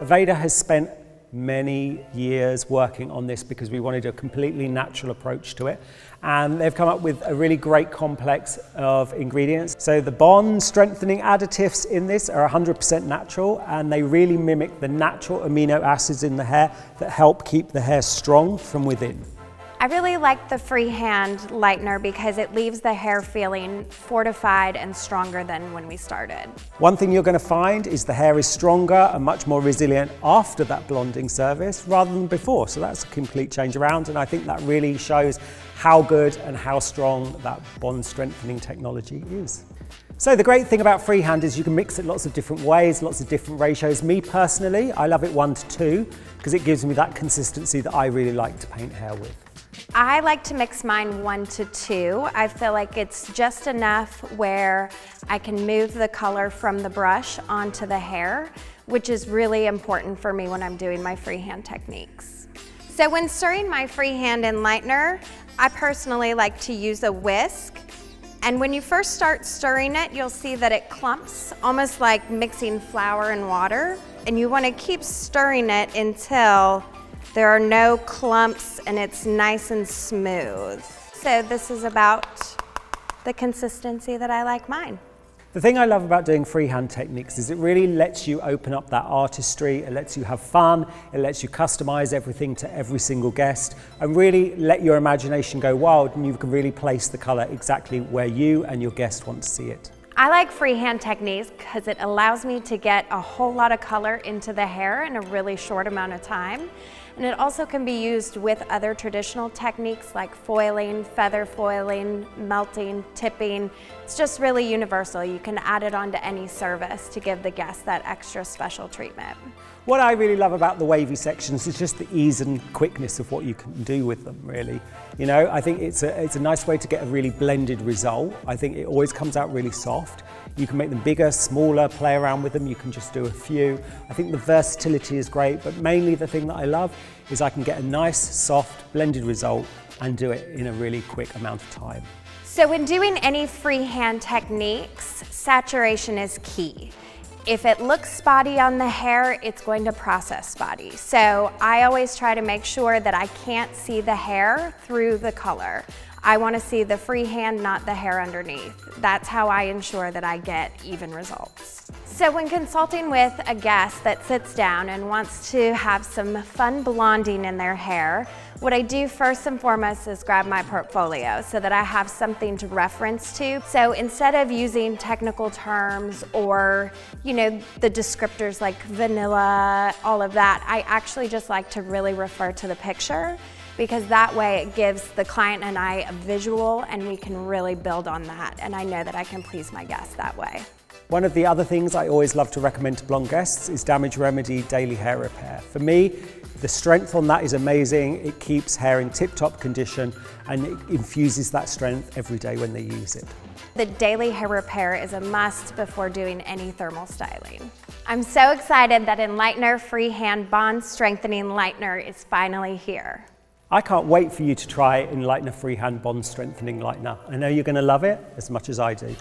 Aveda has spent many years working on this because we wanted a completely natural approach to it, and they've come up with a really great complex of ingredients. So the bond strengthening additives in this are 100% natural, and they really mimic the natural amino acids in the hair that help keep the hair strong from within. I really like the Freehand Lightener because it leaves the hair feeling fortified and stronger than when we started. One thing you're going to find is the hair is stronger and much more resilient after that blonding service rather than before. So that's a complete change around, and I think that really shows how good and how strong that bond strengthening technology is. So the great thing about Freehand is you can mix it lots of different ways, lots of different ratios. Me personally, I love it 1:2 because it gives me that consistency that I really like to paint hair with. I like to mix mine 1:2. I feel like it's just enough where I can move the color from the brush onto the hair, which is really important for me when I'm doing my freehand techniques. So when stirring my freehand Enlightener, I personally like to use a whisk. And when you first start stirring it, you'll see that it clumps, almost like mixing flour and water. And you want to keep stirring it until there are no clumps and it's nice and smooth. So this is about the consistency that I like mine. The thing I love about doing freehand techniques is it really lets you open up that artistry, it lets you have fun, it lets you customize everything to every single guest and really let your imagination go wild, and you can really place the color exactly where you and your guest want to see it. I like freehand techniques because it allows me to get a whole lot of color into the hair in a really short amount of time. And it also can be used with other traditional techniques like foiling, feather foiling, melting, tipping. It's just really universal. You can add it onto any service to give the guest that extra special treatment. What I really love about the wavy sections is just the ease and quickness of what you can do with them, really. You know, I think it's a nice way to get a really blended result. I think it always comes out really soft. You can make them bigger, smaller, play around with them. You can just do a few. I think the versatility is great, but mainly the thing that I love is I can get a nice, soft, blended result and do it in a really quick amount of time. So when doing any freehand techniques, saturation is key. If it looks spotty on the hair, it's going to process spotty. So I always try to make sure that I can't see the hair through the color. I want to see the freehand, not the hair underneath. That's how I ensure that I get even results. So when consulting with a guest that sits down and wants to have some fun blonding in their hair, what I do first and foremost is grab my portfolio so that I have something to reference to. So instead of using technical terms or, you know, the descriptors like vanilla, all of that, I actually just like to really refer to the picture, because that way it gives the client and I a visual and we can really build on that, and I know that I can please my guests that way. One of the other things I always love to recommend to blonde guests is Damage Remedy Daily Hair Repair. For me, the strength on that is amazing. It keeps hair in tip-top condition and it infuses that strength every day when they use it. The Daily Hair Repair is a must before doing any thermal styling. I'm so excited that Enlightener Freehand Bond Strengthening Lightener is finally here. I can't wait for you to try Enlightener Freehand Bond Strengthening Lightener. I know you're going to love it as much as I do.